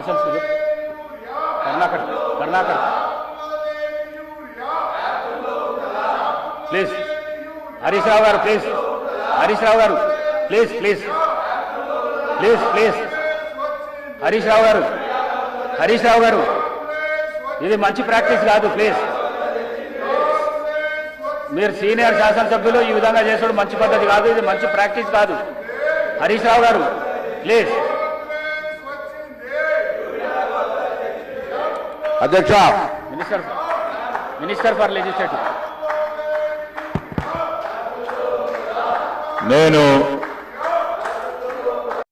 marshals Karnakar please Harish Rao garu please Harish Rao garu please please please please Harish Rao garu ఇది మంచి practice కాదు ప్లీజ్ మీరు సీనియర్ శాసనసభ్యులు ఈ విధంగా చేసడం మంచి పద్ధతి కాదు ఇది మంచి ప్రాక్టీస్ కాదు హరీష్ రావు గారు ప్లీజ్ అధ్యక్ష మినిస్టర్ ఫర్ లెజిస్లేటివ్ నేను